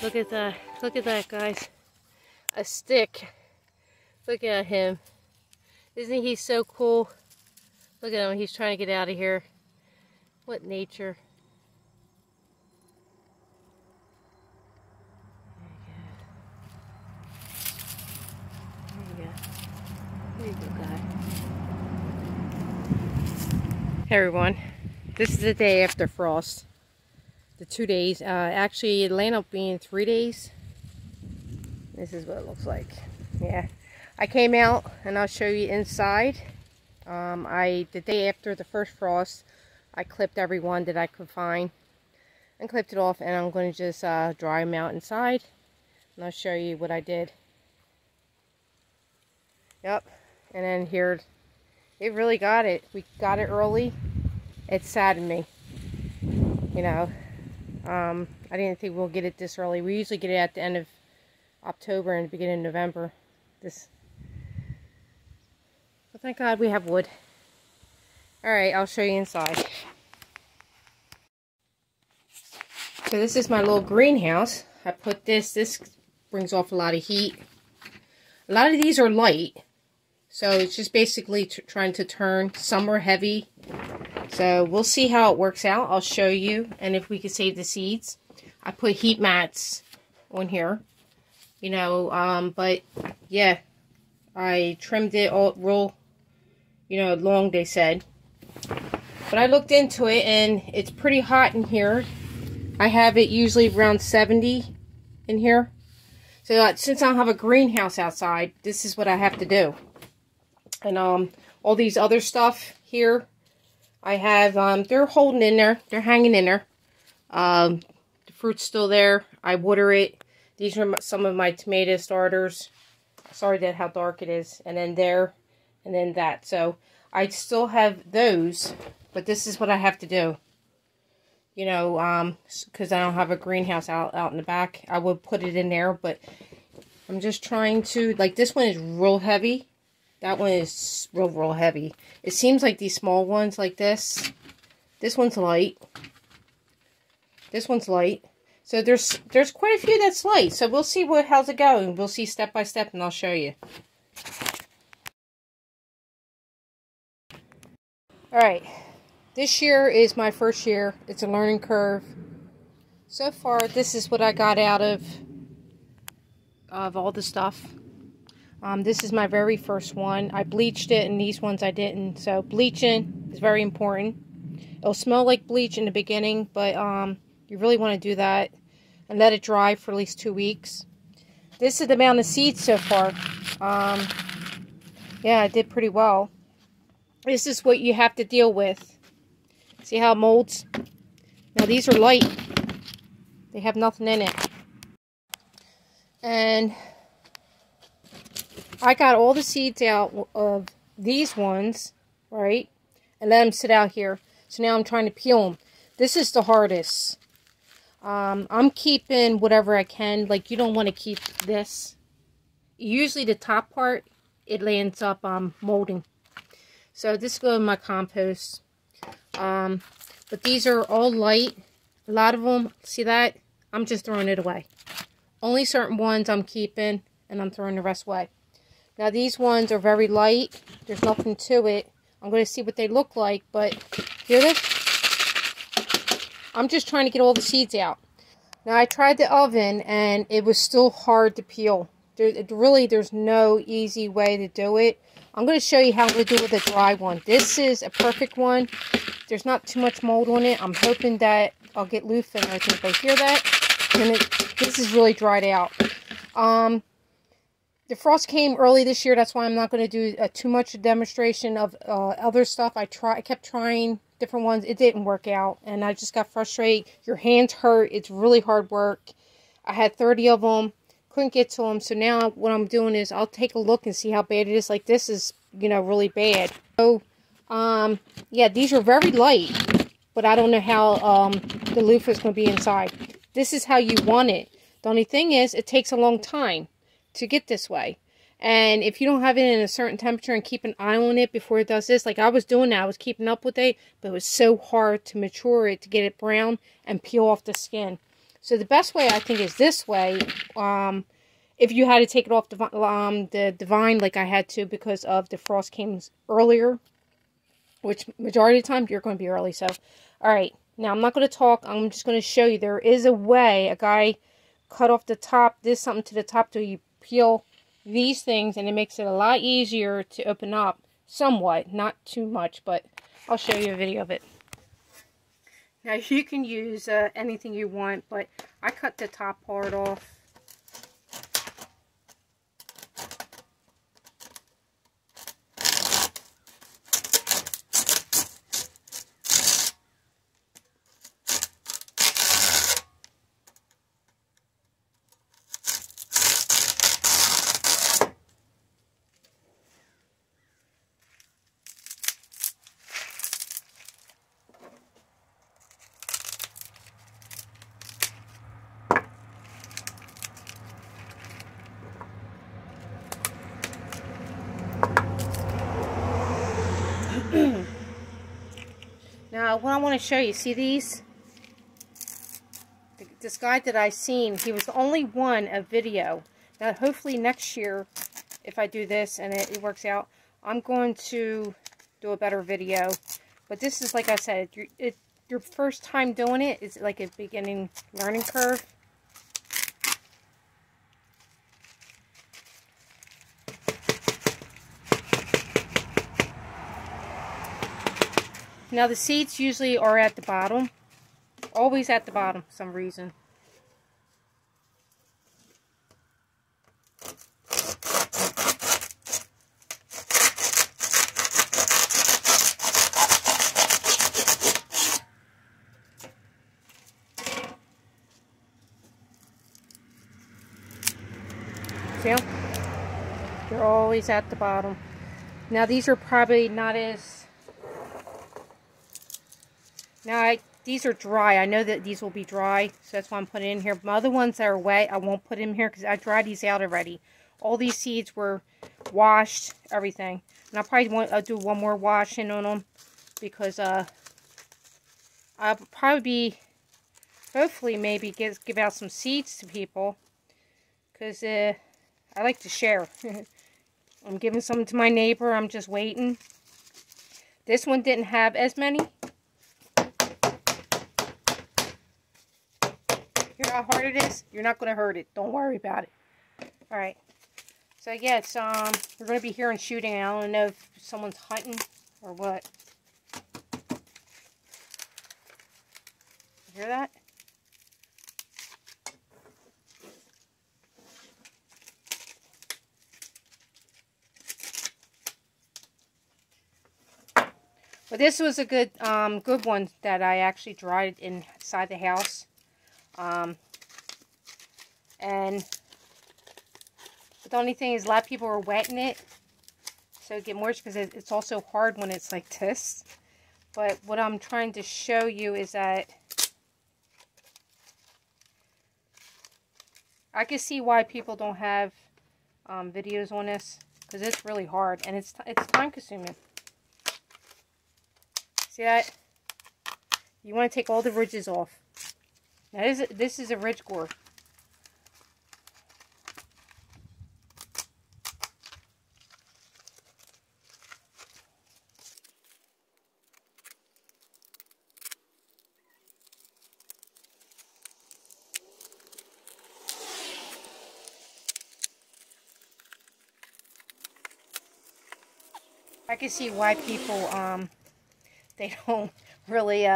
Look at that. Look at that, guys. A stick. Look at him. Isn't he so cool? Look at him. He's trying to get out of here. What nature. There you go. There you go, guy. Hey, everyone. This is the day after frost. The 2 days. Actually, it landed up being 3 days. This is what it looks like. Yeah. I came out and I'll show you inside. The day after the first frost, I clipped every one that I could find and clipped it off, and I'm going to just dry them out inside, and I'll show you what I did. Yep. And then here, it really got it. We got it early. It saddened me. You know, I didn't think we'll get it this early. We usually get it at the end of October and the beginning of November. But thank God we have wood. Alright, I'll show you inside. So this is my little greenhouse. I put this brings off a lot of heat. A lot of these are light. So it's just basically trying to turn. Some are heavy. So we'll see how it works out. I'll show you. And if we can save the seeds. I put heat mats on here. You know, but yeah. I trimmed it all real, you know, long, they said. But I looked into it, and it's pretty hot in here. I have it usually around 70 in here. So since I don't have a greenhouse outside, this is what I have to do. And all these other stuff here, I have, they're holding in there. They're hanging in there. The fruit's still there. I water it. These are some of my tomato starters. Sorry that how dark it is. And then there, and then that. So I still have those, but this is what I have to do. You know, because I don't have a greenhouse out in the back. I would put it in there, but I'm just trying to, like, this one is real heavy. That one is real heavy. It seems like these small ones like this one's light. This one's light. So there's quite a few that's light. So we'll see how's it going. We'll see step by step, and I'll show you. Alright. This year is my first year. It's a learning curve. So far, this is what I got out of all the stuff. This is my very first one. I bleached it, and these ones I didn't. So bleaching is very important. It'll smell like bleach in the beginning, but you really want to do that and let it dry for at least 2 weeks. This is the amount of seeds so far. Yeah, I did pretty well. This is what you have to deal with. See how it molds? Now these are light. They have nothing in it. And I got all the seeds out of these ones, right? And let them sit out here. So now I'm trying to peel them. This is the hardest. I'm keeping whatever I can. Like, you don't want to keep this. Usually the top part, it lands up molding. So this goes in my compost. But these are all light. A lot of them, see that? I'm just throwing it away. Only certain ones I'm keeping, and I'm throwing the rest away. Now these ones are very light. There's nothing to it. I'm going to see what they look like, but hear this? I'm just trying to get all the seeds out. Now I tried the oven, and it was still hard to peel. There's no easy way to do it. I'm going to show you how to do it with a dry one. This is a perfect one. There's not too much mold on it. I'm hoping that I'll get loofah and everything. If I hear that, and this is really dried out. The frost came early this year. That's why I'm not going to do too much demonstration of other stuff. I kept trying different ones. It didn't work out, and I just got frustrated. Your hands hurt. It's really hard work. I had 30 of them. Couldn't get to them. So now what I'm doing is I'll take a look and see how bad it is. Like, this is, you know, really bad. So, yeah, these are very light, but I don't know how the loofah is going to be inside. This is how you want it. The only thing is, it takes a long time to get this way. And if you don't have it in a certain temperature and keep an eye on it before it does this, like I was doing that, I was keeping up with it, but it was so hard to mature it, to get it brown and peel off the skin. So the best way, I think, is this way. If you had to take it off the vine like I had to because of the frost came earlier, which majority of the time you're going to be early. So, all right. Now, I'm not going to talk. I'm just going to show you. There is a way. A guy cut off the top. This something to the top till you peel these things, and it makes it a lot easier to open up. Somewhat. Not too much, but I'll show you a video of it. Now, you can use anything you want, but I cut the top part off. Now, what I want to show you, see these? This guy that I seen, he was the only one a video. Now, hopefully next year, if I do this and it works out, I'm going to do a better video. But this is, like I said, your first time doing it is like a beginning learning curve. Now, the seeds usually are at the bottom. Always at the bottom for some reason. See them? They're always at the bottom. Now, these are probably not as... Now, these are dry. I know that these will be dry, so that's why I'm putting it in here. My other ones that are wet, I won't put in here because I dried these out already. All these seeds were washed, everything. And I'll do one more washing on them because I'll probably be, hopefully, maybe give out some seeds to people because I like to share. I'm giving some to my neighbor. I'm just waiting. This one didn't have as many. Hear how hard it is? You're not going to hurt it. Don't worry about it. Alright. So, yeah, it's, we're going to be hearing shooting. I don't know if someone's hunting or what. You hear that? But this was a good one that I actually dried inside the house. But the only thing is a lot of people are wetting it, so it get more because it's also hard when it's like this. But what I'm trying to show you is that I can see why people don't have videos on this because it's really hard and it's time consuming. See that? You want to take all the ridges off. Now this is a ridge gourd. I can see why people they don't really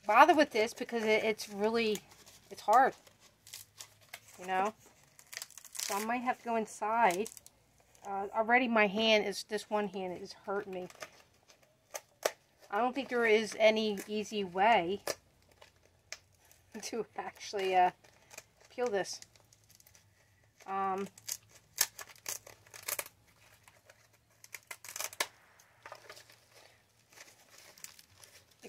bother with this because it's hard, you know. So I might have to go inside. Already this one hand is hurting me. I don't think there is any easy way to actually peel this.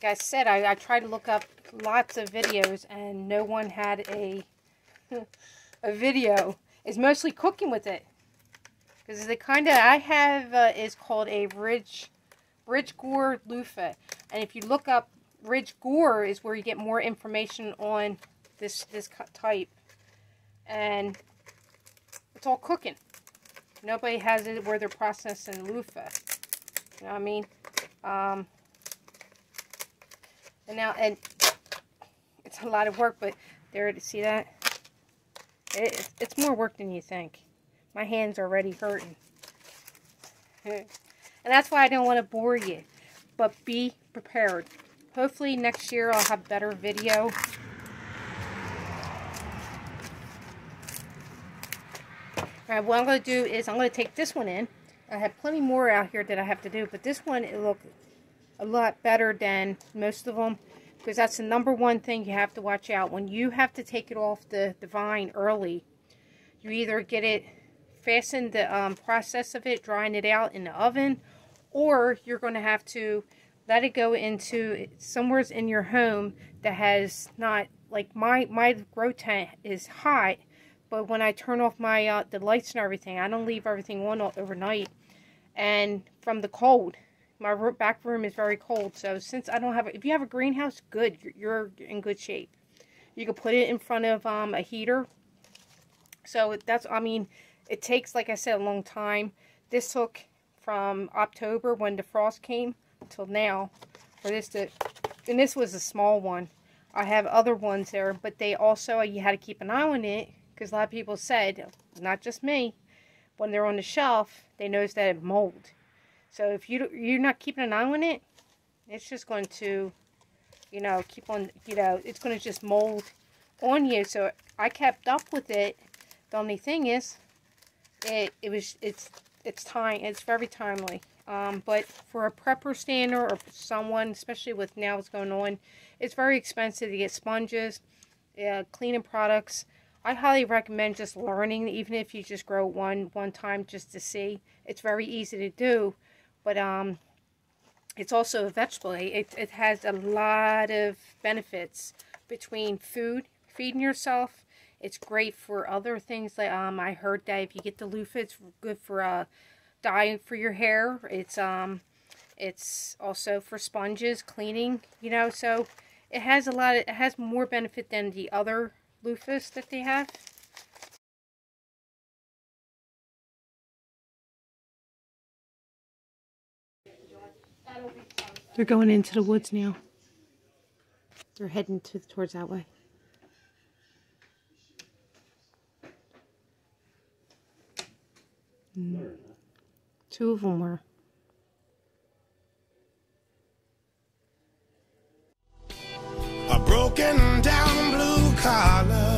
Like I said, I tried to look up lots of videos and no one had a video. It's mostly cooking with it. Because the kind of I have is called a ridge gourd loofah. And if you look up ridge gourd is where you get more information on this type, and it's all cooking. Nobody has it where they're processing loofah. You know what I mean? And it's a lot of work, but there, see that? It's more work than you think. My hands are already hurting. And that's why I don't want to bore you. But be prepared. Hopefully next year I'll have better video. Alright, what I'm going to do is I'm going to take this one in. I have plenty more out here that I have to do, but this one, it looks a lot better than most of them, because that's the #1 thing you have to watch out. When you have to take it off the vine early, you either get it fasten the process of it, drying it out in the oven, or you're going to have to let it go into somewhere in your home that has not, like my grow tent is hot, but when I turn off my the lights and everything, I don't leave everything on overnight, and from the cold, my back room is very cold. So since I don't have, if you have a greenhouse, good, you're in good shape. You can put it in front of a heater. So that's, I mean, it takes, like I said, a long time. This took from October when the frost came till now for this to, and this was a small one. I have other ones there, but they also, you had to keep an eye on it, because a lot of people said, not just me, when they're on the shelf, they notice that it mold. So if you're not keeping an eye on it, it's just going to, you know, keep on, you know, it's going to just mold on you. So I kept up with it. The only thing is, it's time. It's very timely. But for a prepper stander or someone, especially with now what's going on, it's very expensive to get sponges, cleaning products. I highly recommend just learning, even if you just grow one time just to see. It's very easy to do, but it's also a vegetable. It has a lot of benefits between food, feeding yourself. It's great for other things. Like I heard that if you get the loofah, it's good for dyeing for your hair. It's also for sponges, cleaning. You know, so it has a lot. It has more benefit than the other loofahs that they have. They're going into the woods now. They're heading towards that way. Two of them were. A broken down blue collar